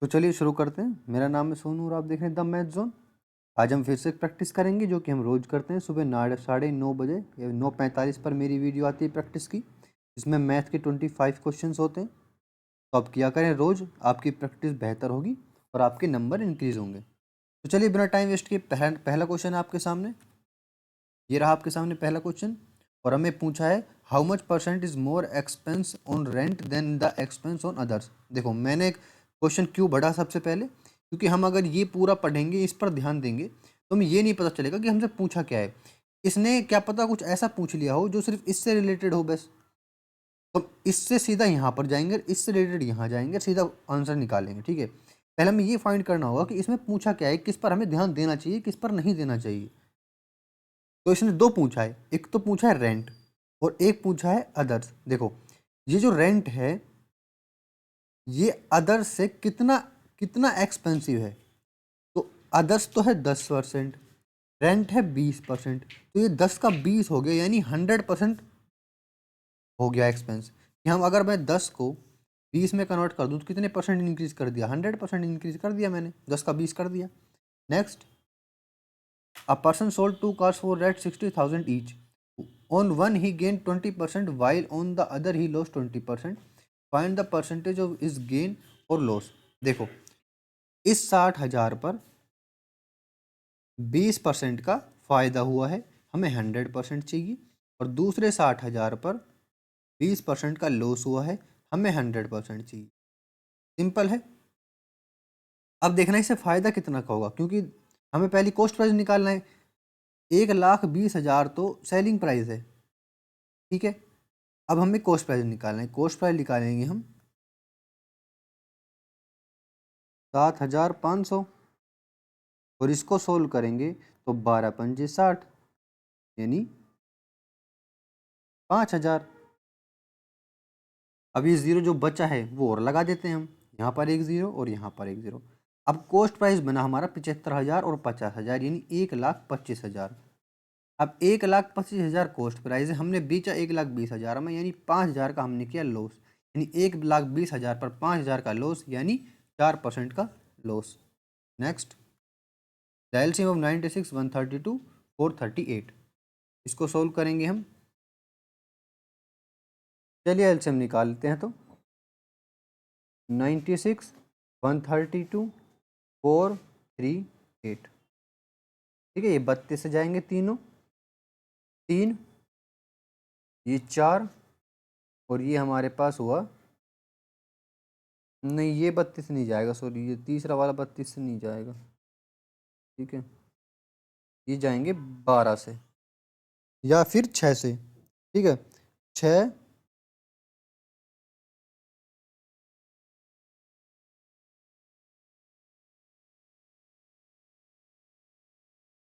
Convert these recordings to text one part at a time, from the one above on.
तो चलिए शुरू करते हैं। मेरा नाम है सोनू और आप देख रहे हैं द मैथ जोन। आज हम फिर से प्रैक्टिस करेंगे जो कि हम रोज़ करते हैं। सुबह 9:30 या 9:45 पर मेरी वीडियो आती है प्रैक्टिस की, जिसमें मैथ के 25 क्वेश्चंस होते हैं। तो आप किया करें रोज़, आपकी प्रैक्टिस बेहतर होगी और आपके नंबर इंक्रीज़ होंगे। तो चलिए बिना टाइम वेस्ट किए पहला क्वेश्चन है आपके सामने। ये रहा आपके सामने पहला क्वेश्चन और हमें पूछा है how much percent is more expense on rent then the expense on others. देखो मैंने क्वेश्चन क्यों बढ़ा सबसे पहले, क्योंकि हम अगर ये पूरा पढ़ेंगे, इस पर ध्यान देंगे, तो हमें ये नहीं पता चलेगा कि हमसे पूछा क्या है। इसने क्या पता कुछ ऐसा पूछ लिया हो जो सिर्फ इससे रिलेटेड हो बस, तो इससे सीधा यहाँ पर जाएंगे, इससे रिलेटेड यहाँ जाएंगे, सीधा आंसर निकालेंगे। ठीक है, पहले हमें ये फाइंड करना होगा कि इसमें पूछा क्या है, किस पर हमें ध्यान देना चाहिए, किस पर नहीं देना चाहिए। तो इसने दो पूछा है, एक तो पूछा है रेंट और एक पूछा है अदर्स। देखो ये जो रेंट है ये अदर्स से कितना कितना एक्सपेंसिव है। तो अदर्स तो है 10%, रेंट है 20%, तो ये 10 का 20 हो गया, यानी 100% हो गया एक्सपेंस। कि हम अगर मैं 10 को 20 में कन्वर्ट कर दूँ तो कितने परसेंट इंक्रीज कर दिया, 100% इंक्रीज कर दिया मैंने, 10 का 20 कर दिया। Next, a person sold two cars for at 60,000 each. On one he gained 20% while on the other he lost 20%. Find the percentage of his gain or loss. देखो इस 60,000 पर 20% का फायदा हुआ है, हमें 100% चाहिए, और दूसरे 60,000 पर 20% का लॉस हुआ है, हमें 100% चाहिए। सिंपल है। अब देखना इसे फायदा कितना का होगा, क्योंकि हमें पहली कॉस्ट प्राइस निकालना है। 1,20,000 तो सेलिंग प्राइस है, ठीक है। अब हमें कॉस्ट प्राइस निकालना है, कॉस्ट प्राइस निकालेंगे हम 7,500 और इसको सोल्व करेंगे तो 12 पंजे 60 यानी 5,000। अब ये ज़ीरो जो बचा है वो और लगा देते हैं हम, यहाँ पर एक ज़ीरो और यहाँ पर एक ज़ीरो। अब कॉस्ट प्राइस बना हमारा 75,000 और 50,000 यानी 1,25,000। अब 1,25,000 कॉस्ट प्राइस है, हमने बेचा 1,20,000 में, यानी 5,000 का हमने किया लॉस, यानी 1,20,000 पर 5,000 का लॉस, यानी 4% का loss. Next, the LCM of 96, 132, 438। इसको सोल्व करेंगे हम। चलिए एलसीएम निकालते हैं। तो 96, 132, 438, ठीक है। ये 32 से जाएंगे तीनों, 3, ये 4 और ये हमारे पास हुआ, नहीं ये 32 नहीं जाएगा, सॉरी ये तीसरा वाला 32 से नहीं जाएगा, ठीक है। ये जाएंगे 12 से या फिर 6 से, ठीक है। 6,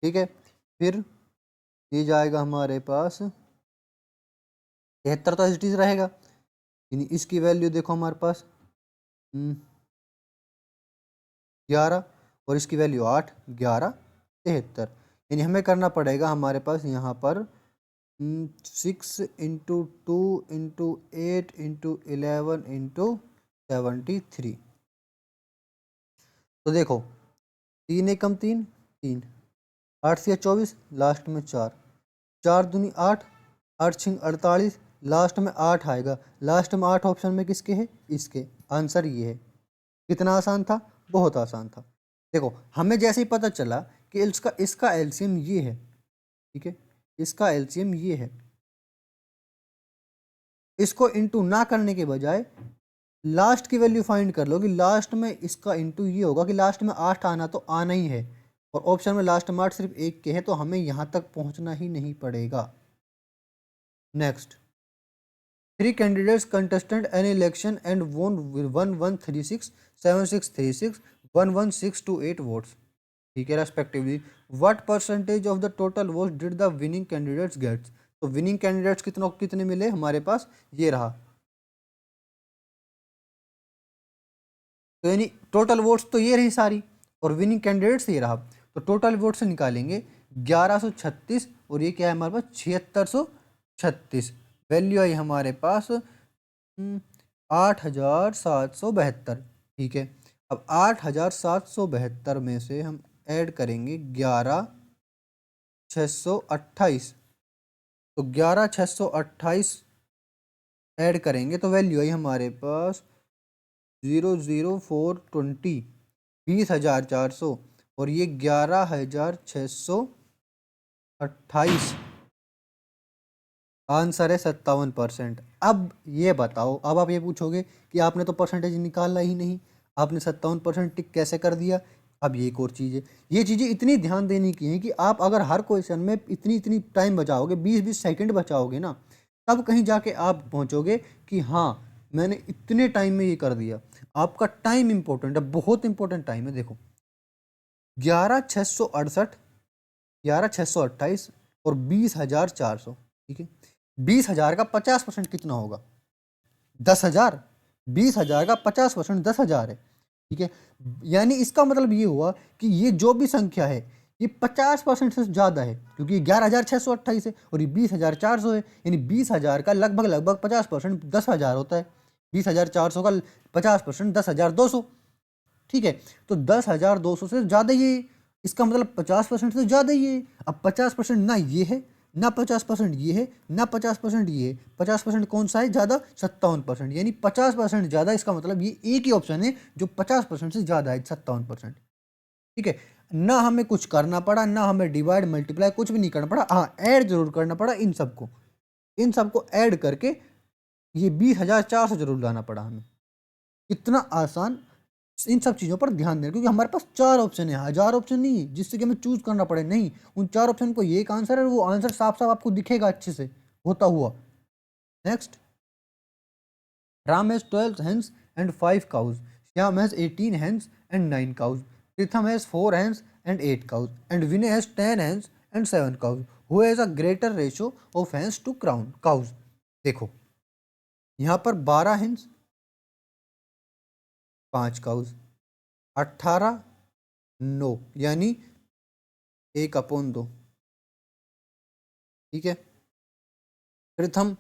ठीक है। फिर ये जाएगा हमारे पास 73, तो एज इट इज रहेगा, यानी इसकी वैल्यू देखो हमारे पास 11 और इसकी वैल्यू 8, 11, 73। यानी हमें करना पड़ेगा हमारे पास यहाँ पर 6 इंटू 2 इंटू 8 इंटू 11 इंटू 73। तो देखो 3 एकम 3, 3, 8 से 24, लास्ट में 4, 4 दूनी 8, 8 छिंग 48, लास्ट में 8 आएगा। लास्ट में 8 ऑप्शन में किसके है, इसके। आंसर ये है। कितना आसान था, बहुत आसान था। देखो हमें जैसे ही पता चला कि इसका एलसीएम ये है, ठीक है, इसका एलसीएम ये है, इसको इंटू ना करने के बजाय लास्ट की वैल्यू फाइंड कर लो कि लास्ट में इसका इंटू ये होगा कि लास्ट में 8 आना तो आना ही है, और ऑप्शन में लास्ट में 8 सिर्फ एक के है, तो हमें यहाँ तक पहुँचना ही नहीं पड़ेगा। Next, 3 candidates contested an election and won 1136, 7636, 11628 votes, ठीक है, respectively. What percentage of the total votes did the winning candidates gets. तो विनिंग कैंडिडेट्स कितने मिले हमारे पास, ये रहा। तो यानी टोटल वोट्स तो ये रही सारी, और विनिंग कैंडिडेट्स ये रहा। तो टोटल वोट्स निकालेंगे 1136 और ये क्या है हमारे पास 7636। वैल्यू आई हमारे पास 8,772, ठीक है। अब 8,772 में से हम ऐड करेंगे 11,628। तो 11,628 ऐड करेंगे तो वैल्यू आई हमारे पास 00420, 20,400, और ये 11,628। आंसर है 57%। अब ये बताओ, अब आप ये पूछोगे कि आपने तो परसेंटेज निकाला ही नहीं, आपने 57% टिक कैसे कर दिया। अब ये एक और चीज़ है, ये चीज़ें इतनी ध्यान देने की हैं कि आप अगर हर क्वेश्चन में इतनी इतनी टाइम बचाओगे, 20-20 सेकंड बचाओगे ना, तब कहीं जाके आप पहुंचोगे कि हाँ मैंने इतने टाइम में ये कर दिया। आपका टाइम इंपॉर्टेंट है, बहुत इंपॉर्टेंट टाइम है। देखो 11,668, 11,628 और 20,400, ठीक है। 20,000 का 50% कितना होगा? 10,000। 20,000 का 50% 10,000 है, ठीक है। यानी इसका मतलब ये हुआ कि ये जो भी संख्या है ये 50% से ज़्यादा है, क्योंकि ये 11,628 है और ये 20,400 है। यानी 20,000 का लगभग लगभग 50% 10,000 होता है। 20,400 का 50% 10,200, ठीक है। तो 10,200 से ज़्यादा ये, इसका मतलब 50% से ज़्यादा ही है। अब 50% ना ये है, ना 50% ये है, ना 50% ये है। 50% कौन सा है ज़्यादा? 57%। यानी 50% ज़्यादा, इसका मतलब ये एक ही ऑप्शन है जो 50% से ज़्यादा है, 57%, ठीक है। ना हमें कुछ करना पड़ा, ना हमें डिवाइड मल्टीप्लाई कुछ भी नहीं करना पड़ा। हाँ, ऐड जरूर करना पड़ा इन सबको ऐड करके ये 20,400 जरूर लाना पड़ा हमें। इतना आसान। इन सब चीज़ों पर ध्यान दें, क्योंकि हमारे पास 4 ऑप्शन है, 1000 ऑप्शन नहीं है जिससे कि हमें चूज करना पड़े। नहीं, उन 4 ऑप्शन को ये एक आंसर है, वो आंसर साफ साफ आपको दिखेगा अच्छे से होता हुआ। Next, Ram has 12 hens and 5 cows. Shyam has 18 hens and 9 cows. Pritham has 4 hens and 8 cows. And Vinay has 10 hens and 7 cows. Who has a greater ratio of hens to cows? देखो यहाँ पर 12 hens, 5 cows, 18, 9, यानी 1/2, ठीक है। प्रथम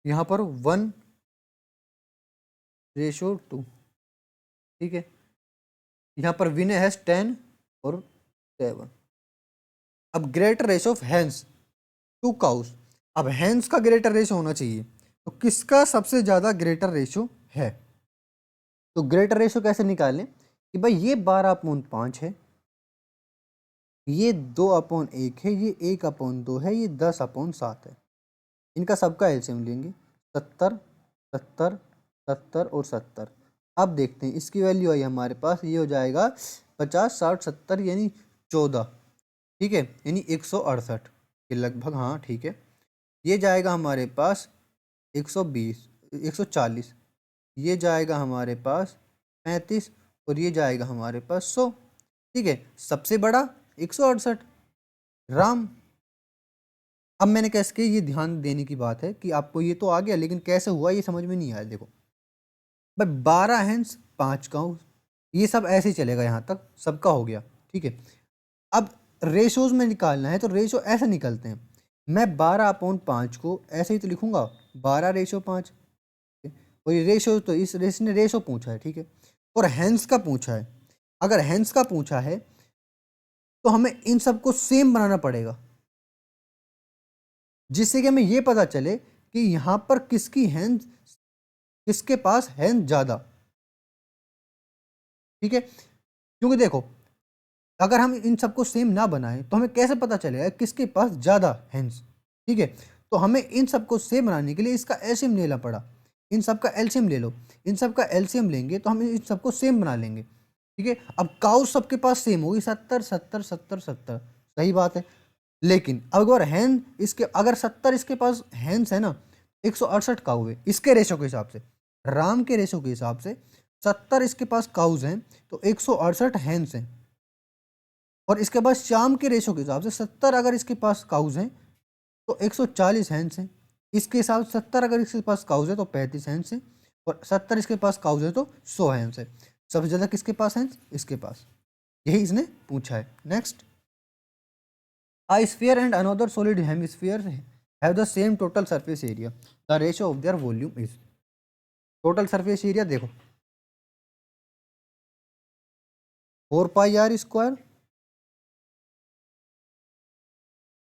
यहाँ पर 1:2, ठीक है। यहाँ पर विनय हैज 10 और 7। अब greater ratio of hens to cows. अब हैंस का ग्रेटर रेशो होना चाहिए, तो किसका सबसे ज्यादा ग्रेटर रेशो है? तो ग्रेटर रेशो कैसे निकालें कि भाई ये 12/5 है, ये 2/1 है, ये 1/2 है, ये 10/7 है। इनका सबका एलसीएम लेंगे, 70, 70, 70 और 70। अब देखते हैं इसकी वैल्यू आई हमारे पास, ये हो जाएगा 50, 60, 70 यानी 14, ठीक है। यानी 168 के लगभग, हाँ ठीक है। ये जाएगा हमारे पास 120, 140, ये जाएगा हमारे पास 35 और ये जाएगा हमारे पास 100, ठीक है। सबसे बड़ा 168, राम। अब मैंने कैसे किया, ये ध्यान देने की बात है कि आपको ये तो आ गया, लेकिन कैसे हुआ ये समझ में नहीं आया। देखो भाई 12 हैंस 5 काउस, ये सब ऐसे ही चलेगा, यहाँ तक सबका हो गया, ठीक है। अब रेशोज में निकालना है तो रेशो ऐसे निकलते हैं। मैं 12/5 को ऐसे ही तो लिखूंगा, 12/5, और ये रेशो, तो इसने रेशो पूछा है, ठीक है। और हैंस का पूछा है। अगर हैंस का पूछा है तो हमें इन सबको सेम बनाना पड़ेगा, जिससे कि हमें ये पता चले कि यहाँ पर किसकी हैंस, किसके पास हैंस ज़्यादा, ठीक है। क्योंकि देखो अगर हम इन सबको सेम ना बनाएं तो हमें कैसे पता चलेगा किसके पास ज़्यादा हैंस, ठीक है। तो हमें इन सबको सेम बनाने के लिए इसका एलसीएम लेना पड़ा। इन सब का एलसीएम ले लो, इन सब का एलसीएम लेंगे तो हम इन सबको सेम बना लेंगे, ठीक है। अब काउ सबके पास सेम होगी, 70, 70, 70, 70, सही बात है। लेकिन अगर हैन इसके, अगर 70 इसके पास हैंस है ना, 168 काऊ है इसके रेशो के हिसाब से, राम के रेशो के हिसाब से 70 इसके पास काउज हैं तो 168 हैंस हैं। और इसके बाद श्याम के रेशो के हिसाब से 70 अगर इसके पास काउज हैं तो 140 हैंस हैं। इसके हिसाब से 70 अगर इसके पास काउज है तो 35 हैंस हैं, और 70 इसके पास काउज है तो 100 हैंस है। सबसे ज़्यादा किसके पास हैंस? इसके पास। यही इसने पूछा है। Next, A sphere and another solid hemisphere have the same total surface area. The ratio of their volume is. Total surface area देखो 4πr²,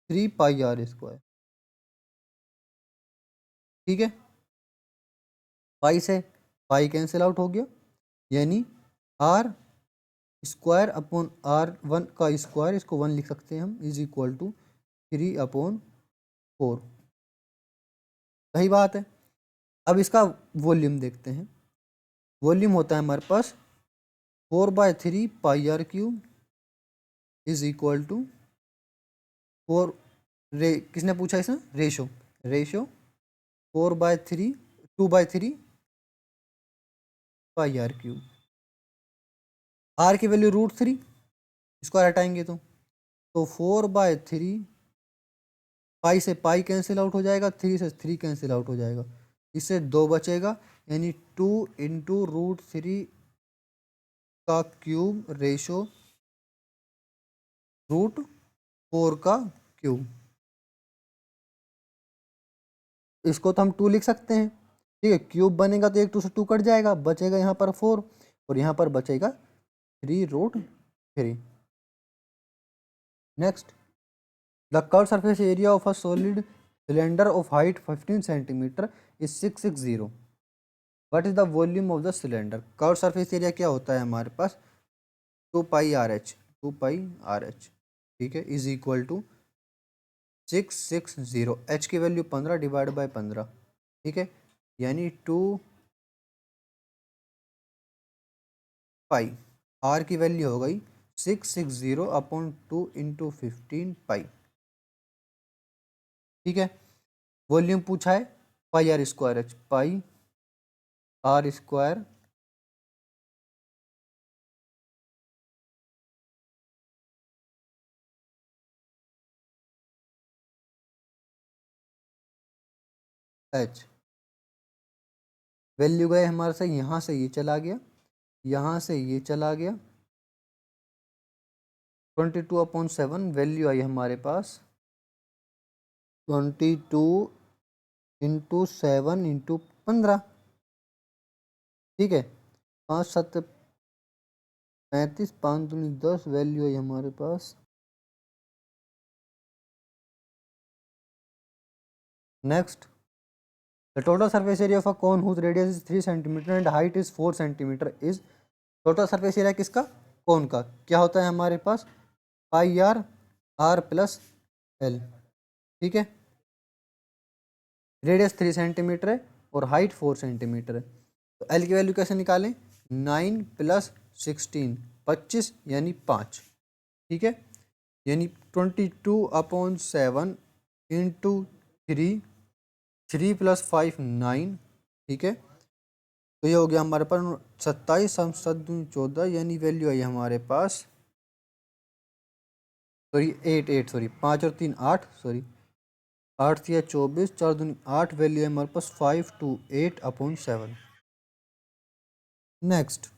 3πr²। ठीक है, पाई से पाई कैंसिल आउट हो गया, यानी आर स्क्वायर अपॉन R1 का square, इसको 1 लिख सकते हैं हम, इज इक्वल टू 3/4। सही बात है। अब इसका वॉल्यूम देखते हैं। वॉल्यूम होता है हमारे पास 4/3πr³ इज इक्वल टू 4 किसने पूछा इसमें? Ratio 4/3 2/3πr³। आर की वैल्यू √3, इसको हटाएंगे तो 4/3, पाई से पाई कैंसिल आउट हो जाएगा, 3 से 3 कैंसिल आउट हो जाएगा, इससे 2 बचेगा, यानी 2 इंटू √3 का क्यूब रेशो √4 का क्यूब। इसको तो हम 2 लिख सकते हैं। ठीक है, क्यूब बनेगा तो 2 से 2 कट जाएगा, बचेगा यहाँ पर 4 और यहाँ पर बचेगा 3√3। Next, the curve surface area of a solid cylinder of height 15 centimetre is 660। What is the volume of the cylinder? Curve surface area क्या होता है हमारे पास? 2πRh। ठीक है, इज इक्वल टू 660। एच की वैल्यू 15 डिवाइड बाय 15। ठीक है, यानी 2 पाई। आर की वैल्यू हो गई 660/2 इंटू 15 पाई। ठीक है, वॉल्यूम पूछा है πr²h, πr² h। वैल्यू गए हमारे से, यहाँ से ये चला गया, यहाँ से ये चला गया, 22/7 वैल्यू आई हमारे पास 22 इंटू 7 इंटू 15। ठीक है, 5 7 35, 5 दूनी 10, वैल्यू आई हमारे पास। Next, the total surface area of a cone whose radius is 3 centimetre and height is 4 centimetre is. Total surface area किसका? कोन का। क्या होता है हमारे पास? πr+r+l। ठीक है, रेडियस 3 सेंटीमीटर है और हाइट 4 सेंटीमीटर है, तो एल की वैल्यू कैसे निकालें? 9 + 16, 25 यानी 5। ठीक है, यानी 22/7 इंटू 3, 3 + 5 9। ठीक है, तो ये हो गया हमारे पास 27, 7 दूनी 14, यानी वैल्यू आई हमारे पास, सॉरी 8 सॉरी 5 और 3 8, सॉरी 8 3 24, 4 दूनी 8, वैल्यू है हमारे पास 528/7। Next,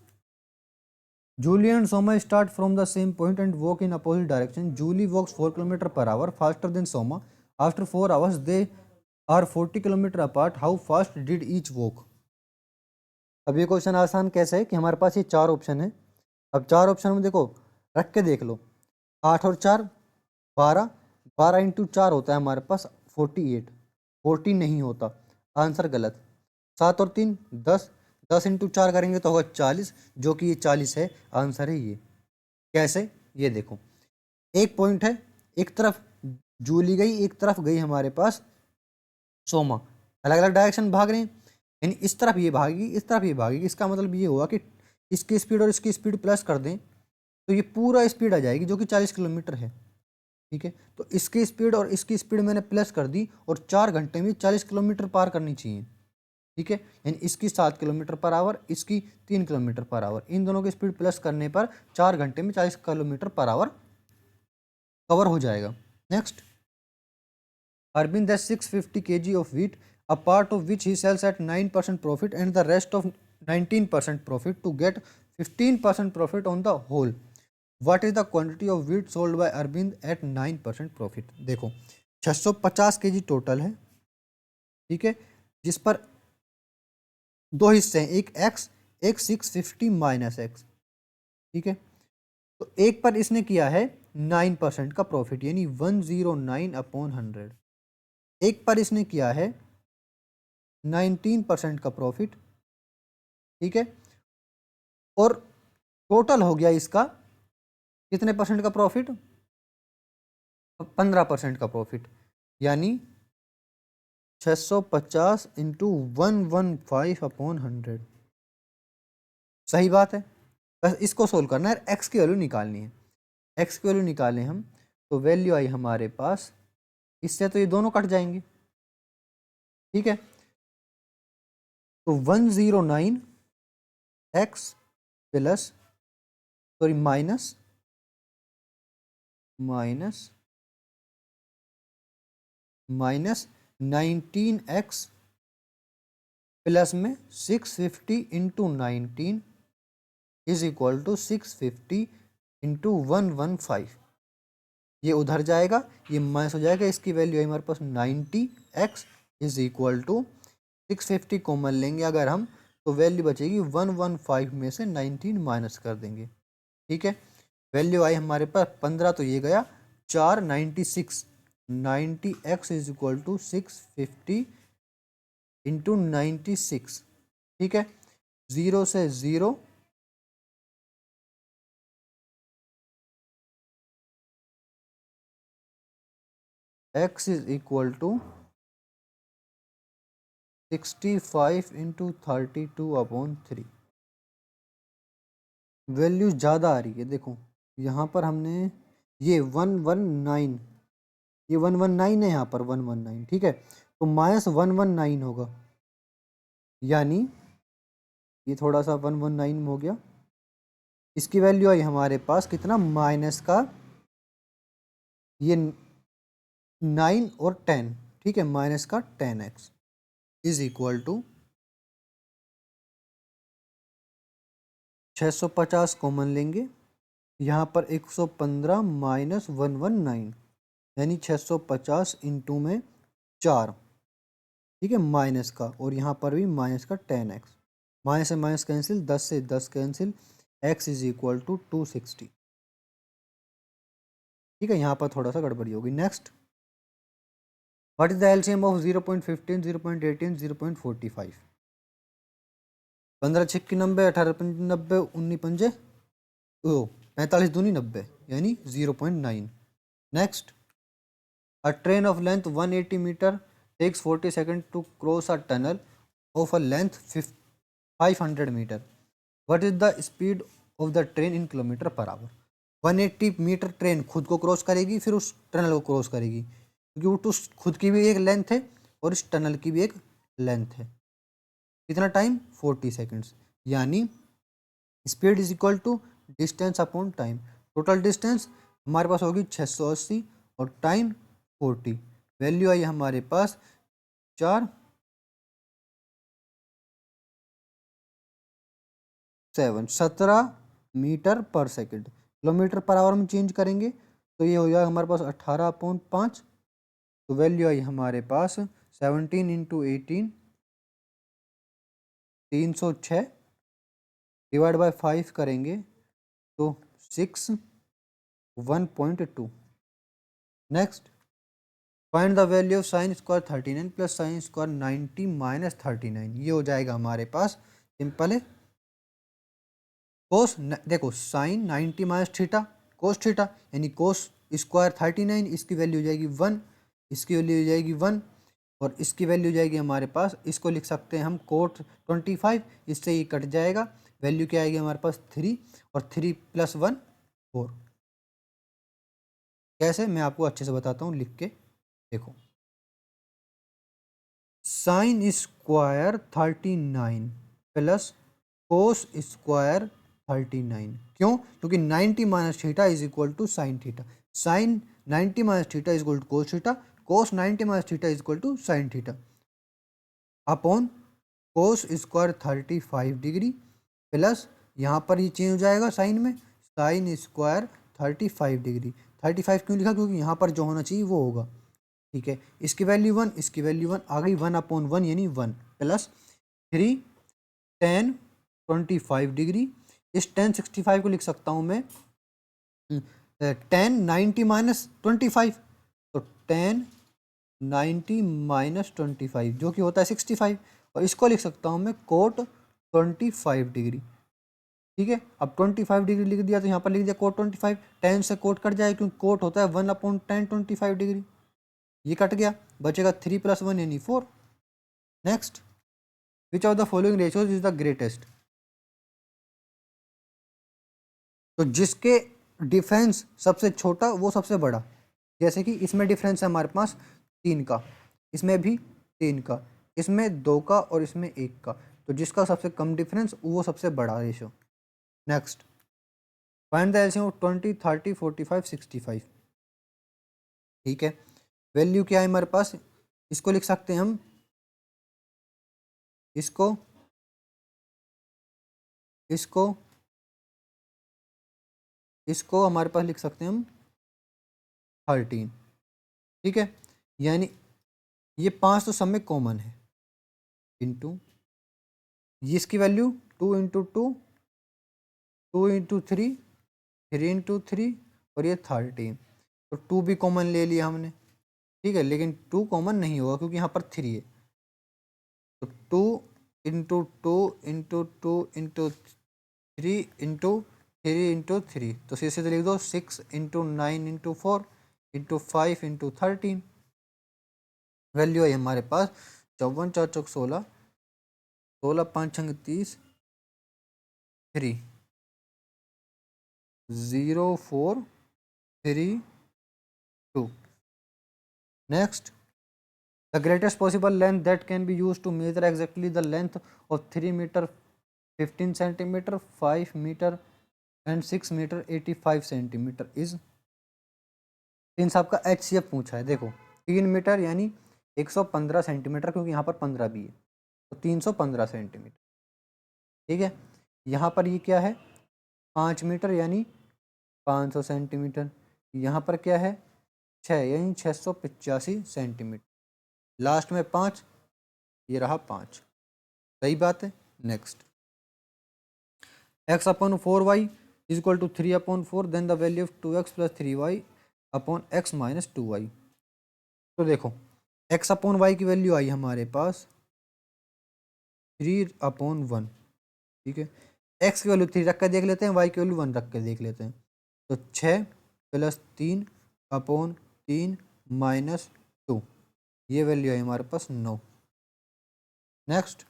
Julie and Soma start from the same point and walk in opposite direction. Julie walks 4 km/h faster than Soma. After 4 hours they are 40 km apart. How fast did each walk? अब ये question आसान कैसे है कि हमारे पास ये 4 ऑप्शन है। अब 4 ऑप्शन में देखो, रख के देख लो, 8 और 4 12, 12 इंटू 4 होता है हमारे पास 48, 40 नहीं होता, आंसर गलत। 7 और 3 10, 10 इंटू 4 करेंगे तो होगा 40, जो कि ये 40 है, आंसर है ये। कैसे? ये देखो, एक पॉइंट है, एक तरफ जूली गई, एक तरफ गई हमारे पास सोमा, अलग अलग डायरेक्शन भाग रहे हैं, यानी इस तरफ ये भागी, इस तरफ ये भागी। इसका मतलब ये हुआ कि इसकी स्पीड और इसकी स्पीड प्लस कर दें तो ये पूरा स्पीड आ जाएगी, जो कि 40 किलोमीटर है। ठीक है, तो इसकी स्पीड और इसकी स्पीड मैंने प्लस कर दी और 4 घंटे में 40 किलोमीटर पार करनी चाहिए। ठीक है, यानी इसकी 7 km/h, इसकी 3 km/h, इन दोनों की स्पीड प्लस करने पर 4 घंटे में 40 km/h कवर हो जाएगा। Next, Arvind has 650 kg of wheat, a part of which he sells at 9% profit and the rest of 19% profit to get 15% profit on the whole. What is the quantity of wheat sold by Arvind at 9% profit? देखो, 650 kg total है। ठीक है, जिस पर दो हिस्से हैं, एक x, एक 650 - x। ठीक है, तो एक पर इसने किया है 9% का प्रॉफिट, यानी 109/100। एक पर इसने किया है 19% का प्रॉफिट, ठीक है। और टोटल हो गया इसका कितने परसेंट का प्रॉफिट? 15% का प्रॉफिट, यानी 650 इंटू 115/100। सही बात है। बस इसको सोल्व करना है, एक्स की वैल्यू निकालनी है। एक्स की वैल्यू निकालें हम, तो वैल्यू आई हमारे पास, इससे तो ये दोनों कट जाएंगे, ठीक है। तो 109x plus, sorry minus 19x plus में 650 into 19 is equal to 650 into 115। ये उधर जाएगा, ये माइनस हो जाएगा, इसकी वैल्यू है हमारे पास 90x is equal to 650 common लेंगे अगर हम, तो वैल्यू बचेगी 115 में से 19 माइनस कर देंगे, ठीक है। वैल्यू आई हमारे पास 15, तो ये गया 496। 90x is equal to 650 into 96, ठीक है। 0 से 0, x is equal to 65 into 32/3। Value ज़्यादा आ रही है, देखो यहाँ पर हमने ये 119, ये 119 है, यहाँ पर 119, ठीक है। तो माइनस 119 होगा, यानी ये थोड़ा सा 119 हो गया। इसकी वैल्यू आई हमारे पास कितना, माइनस का ये 9 और 10, ठीक है, माइनस का 10x is equal to 650 common लेंगे, यहाँ पर 115 माइनस 119, यानी 650 इंटू में 4, ठीक है, माइनस का, और यहाँ पर भी माइनस का 10x, माइनस से माइनस कैंसिल, 10 से 10 cancel, x is equal to 260, ठीक है। यहाँ पर थोड़ा सा गड़बड़ी होगी। Next, what is the LCM of 0.15, 0.18, 0.45? 15 छिक्की 90, 18 पंजे 90, 19 पंजे 45 दूनी 90, यानी 0.9। Next, a train of length 180 meter takes 40 seconds to cross a tunnel of a length 500 meter. What is the speed of the train in kilometer per hour? 180 metre train खुद को cross करेगी, फिर उस टनल को cross करेगी, क्योंकि वो तो खुद की भी एक लेंथ है और इस टनल की भी एक लेंथ है। कितना टाइम? 40 सेकेंड्स, यानी speed is equal to distance upon time. Total distance हमारे पास होगी 680 और टाइम 40। वैल्यू आई हमारे पास 17 मीटर पर सेकेंड। किलोमीटर पर आवर में चेंज करेंगे तो ये हो जाएगा हमारे पास 18/5। तो वैल्यू आई हमारे पास 17 इंटू 18 306 डिवाइड बाय 5 करेंगे तो 6 1.2। Next, find the value of sign square 39 plus sine square 90 minus 39। ये हो जाएगा हमारे पास, सिंपल है। कोस, देखो sine 90 minus theta cos theta, यानी कोस स्क्वायर 39, इसकी वैल्यू हो जाएगी 1, इसकी वैल्यू हो जाएगी 1, और इसकी वैल्यू हो जाएगी हमारे पास, इसको लिख सकते हैं हम कोट 25, इससे ये कट जाएगा। वैल्यू क्या आएगी हमारे पास 3, और 3 + 1 4। कैसे, मैं आपको अच्छे से बताता हूँ लिख के, देखो साइन स्क्वायर 39 प्लस कोस स्क्वायर 39। क्यों? क्योंकि 90 minus theta is equal to sine theta. Sine 90 minus theta is equal to cos theta, cos 90 minus theta is equal to sine theta upon cos square 35 degree plus, यहाँ पर ये change हो जाएगा sign में, sine square 35 degree. 35 क्यों लिखा? क्योंकि यहाँ पर जो होना चाहिए वो होगा, ठीक है। इसकी वैल्यू 1, इसकी वैल्यू 1 आ गई, 1/1 यानी 1 प्लस 3 10 25 डिग्री। इस 10 65 को लिख सकता हूँ मैं 10 90 माइनस 25, तो 10 90 माइनस 25 जो कि होता है 65, और इसको लिख सकता हूँ मैं कोट 25 डिग्री। ठीक है, अब 25 डिग्री लिख दिया तो यहाँ पर लिख दिया कोट 25, 10 से कोट कट जाए क्योंकि कोट होता है 1/10 25 डिग्री, ये कट गया, बचेगा 3 + 1 यानी 4। Next, which of the following ratios is the greatest, तो जिसके डिफरेंस सबसे छोटा वो सबसे बड़ा, जैसे कि इसमें डिफरेंस है हमारे पास 3 का, इसमें भी 3 का, इसमें 2 का और इसमें 1 का, तो जिसका सबसे कम डिफरेंस वो सबसे बड़ा ratio. Next, find the LCM of 20 30 45 65। ठीक है, वैल्यू क्या है हमारे पास, इसको लिख सकते हैं हम, इसको इसको इसको हमारे पास लिख सकते हैं हम 13। ठीक है, यानी ये 5 तो सब में कॉमन है, इंटू इसकी वैल्यू 2 × 2 2 × 3 3 × 3 और ये 13, तो 2 भी कॉमन ले लिया हमने। ठीक है, लेकिन 2 कॉमन नहीं होगा क्योंकि यहाँ पर 3 है, तो 2 × 2 × 2 × 3 × 3 × 3, तो सीधे लिख दो 6 × 9 × 4 × 5 × 13। वैल्यू है हमारे पास 54 4 चौक 16 16 5 छंग 30 3 0 4 3 2। Next, the greatest possible length that can be used to measure exactly the length of 3 meter 15 centimeter 5 meter and 6 meter 85 centimeter is, इन सब का HCF पूछा है। देखो 3 मीटर यानी 115 सेंटीमीटर, क्योंकि यहाँ पर 15 भी है, तो 315 सेंटीमीटर। ठीक है, यहाँ पर ये क्या है 5 मीटर यानी 500 सेंटीमीटर, यहाँ पर क्या है 6 यानी 685 सेंटीमीटर, लास्ट में 5, ये रहा 5, सही बात है। Next, x/4y is equal to 3/4, then the value of 2x plus 3y upon x minus 2y। तो देखो x/y की वैल्यू आई हमारे पास 3/1। ठीक है, x की वैल्यू 3 रख कर देख लेते हैं, y की वैल्यू 1 रख कर देख लेते हैं, तो 6 + 3/3 माइनस 2, ये वैल्यू आई हमारे पास 9। Next,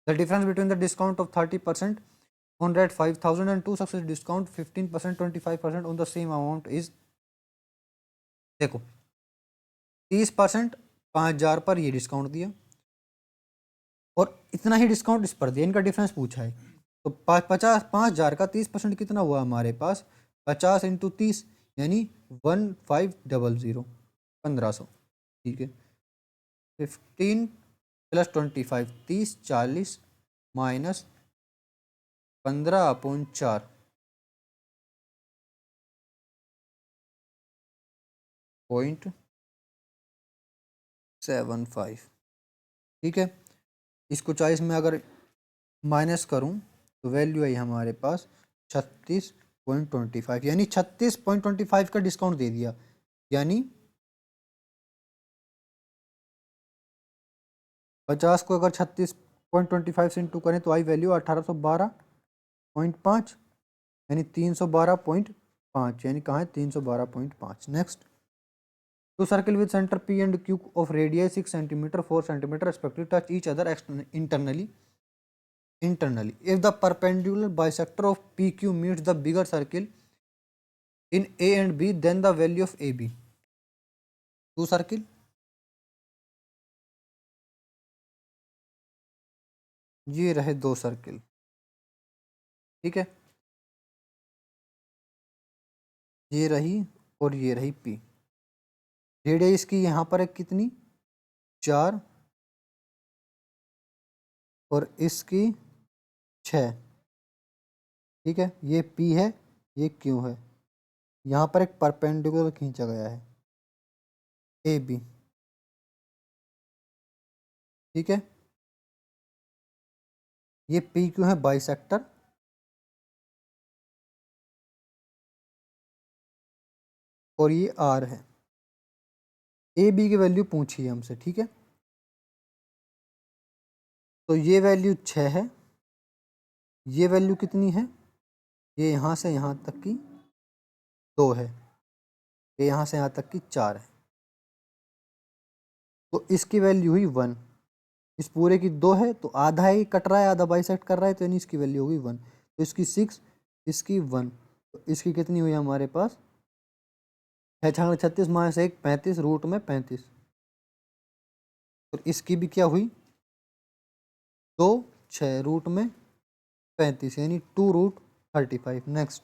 the difference between the discount of 30% on rate 5000 and 2 success discount 15% 25% on the same amount is, देखो 30% 5000 पर ये डिस्काउंट दिया और इतना ही डिस्काउंट इस पर दिया, इनका डिफरेंस पूछा है, तो 5000 का 30% कितना हुआ हमारे पास 50 × 30 यानी 1500 1500। ठीक है, 15 + 25 30 40 माइनस 15/4 0.75। ठीक है, इसको 40 में अगर माइनस करूं तो वैल्यू आई हमारे पास 36.25, यानी 36.25 का डिस्काउंट दे दिया, यानी 50 को अगर 36.25 से इंटू करें तो आई वैल्यू 1812.5, यानी 312.5, यानी कहाँ है 312.5। Next, two circle with centre P and Q of radius 6 centimeter 4 centimeter respectively touch each other internally if the perpendicular bisector of PQ meets the bigger circle in A and B, then the value of AB। Two circle, ये रहे 2 circle. ठीक है, ये रही और ये रही P, radius की यहाँ पर है कितनी 4 और इसकी 6। ठीक है, ये P है ये Q है, यहाँ पर एक परपेंडिकुलर खींचा गया है AB। ठीक है, ये PQ है बाइसेक्टर, और ये R है। ए बी की वैल्यू पूछी है हमसे, ठीक है। तो ये वैल्यू 6 है, ये वैल्यू कितनी है, ये यहाँ से यहाँ तक की 2 है, ये यहाँ से यहाँ तक की 4 है, तो इसकी वैल्यू हुई 1। इस पूरे की 2 है तो आधा ही कट रहा है, आधा बाइसेक्ट कर रहा है, तो यानी इसकी वैल्यू होगी 1। तो इसकी 6, इसकी 1, तो इसकी कितनी हुई हमारे पास 6×36 माइनस 1 35 रूट में 35। और इसकी भी क्या हुई 2 6 रूट में 35 यानी 2√35। Next,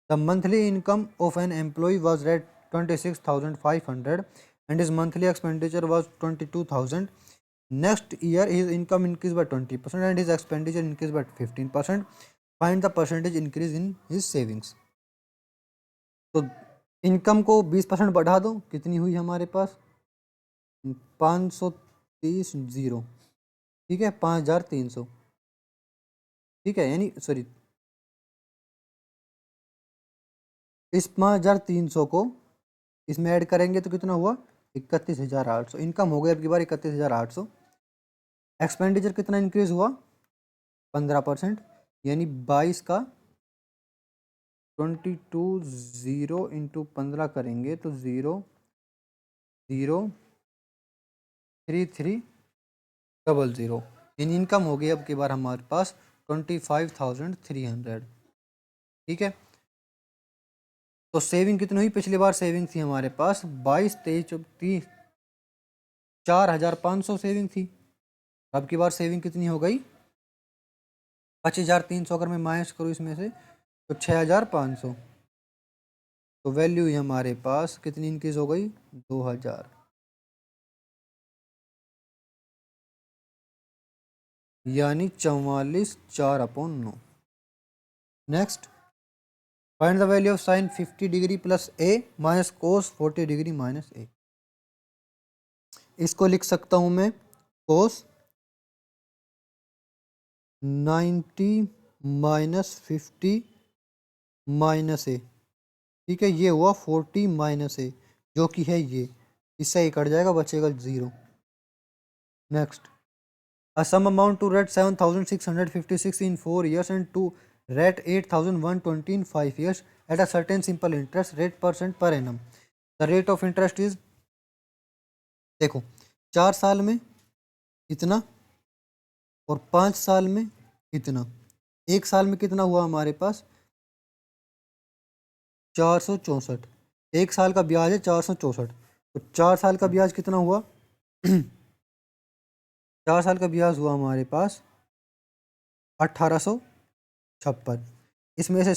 the monthly income of an employ was at 26,500 and his monthly expenditure was 22,000. Next year his income increased by 20% and his expenditure increased by 15%. Find the percentage increase in his savings. तो income को 20% बढ़ा दो, कितनी हुई हमारे पास 530 zero, ठीक है 5,300, ठीक है, यानी सॉरी इस 5,300 को इसमें ऐड करेंगे तो कितना हुआ 31,800। इनकम हो गई अब की बार 31,800। एक्सपेंडिचर कितना इंक्रीज हुआ 15%, यानी 22 का 22 इंटू 15 करेंगे तो 0,03300, यानी इनकम हो गई अब की बार हमारे पास 25,300, ठीक है। तो सेविंग कितनी हुई, पिछली बार सेविंग थी हमारे पास 22 23 30 4,500 सेविंग थी, अब की बार सेविंग कितनी हो गई 5,300। अगर मैं माइनस करूँ इसमें से तो 6,500, तो वैल्यू हुई हमारे पास कितनी इंक्रीज हो गई 2,000, यानी 44/4/9। Next, find the value of sine 50 degree plus A minus cos 40 degree minus A. इसको लिख सकता हूं मैं कोस 90 माइनस 50 माइनस ए, ठीक है, ये हुआ 40 माइनस ए जो कि है ये, इससे ही कट जाएगा, बचेगा 0। Next, a sum amount to rate 7,656 in 4 years and to rate 8,120 in 5 years at a certain simple interest rate % per annum. The rate of interest is, देखो 4 साल में इतना और 5 साल में इतना, 1 साल में कितना हुआ हमारे पास 464, 1 साल का ब्याज है 464, तो 4 साल का ब्याज कितना हुआ 4 साल का ब्याज हुआ हमारे पास 1856। इसमें से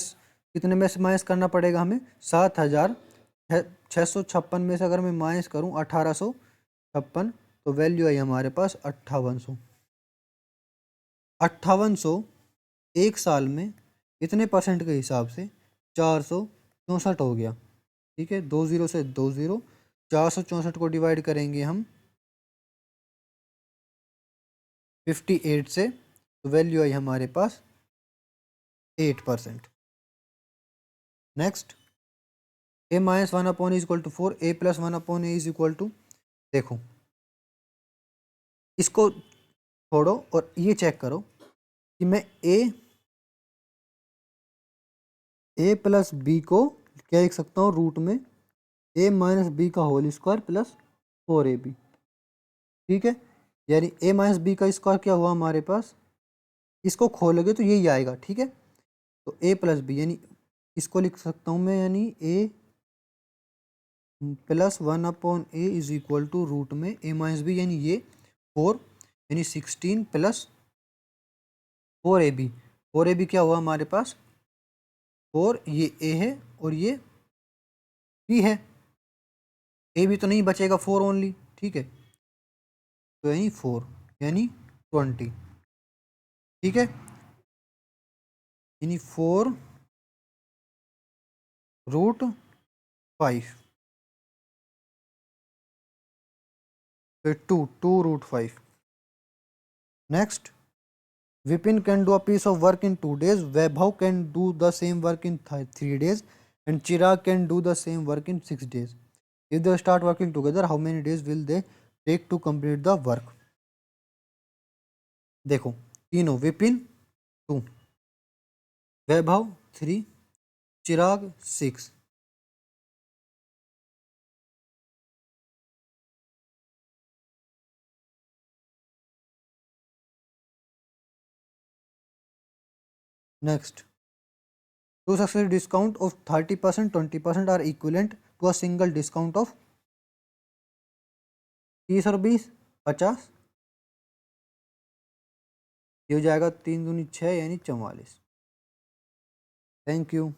कितने में से माइनस करना पड़ेगा हमें 7,656 में से अगर मैं माइनस करूं 1856, तो वैल्यू आई हमारे पास 5800। 5800 1 साल में इतने परसेंट के हिसाब से 464 हो गया, ठीक है, 2 0 से 2 0, 464 को डिवाइड करेंगे हम 58 से, तो वैल्यू आई हमारे पास 8%। Next, a minus 1/a is equal to 4, a plus 1/a is equal to, देखो इसको छोड़ो और ये चेक करो कि मैं a प्लस बी को क्या लिख सकता हूँ रूट में a माइनस बी का होल स्क्वायर प्लस 4ab, ठीक है, यानी a माइनस बी का स्क्वायर क्या हुआ हमारे पास, इसको खोलोगे तो यही आएगा, ठीक है। तो a प्लस बी यानी इसको लिख सकता हूँ मैं, यानी a plus 1/a is equal to root में a माइनस बी, यानी ये 4 यानी 16 प्लस 4ab। 4ab क्या हुआ हमारे पास 4, ये a है और ये b है, a भी तो नहीं बचेगा 4 ओनली, ठीक है, तो यानी 4 यानी 20, ठीक है, यानी 4√5, तो 2√5। Next, Vipin can do a piece of work in 2 days. Vaibhav can do the same work in 3 days. and Chirag can do the same work in 6 days. If they start working together, how many days will they take to complete the work? देखो तीनों, विपिन 2, वैभव 3, चिराग 6. Next, two successive discount of 30%, 20% are equivalent to a single discount of 30 और 20 50. ये हो जाएगा 3 दूनी 6 यानी 44. Thank you.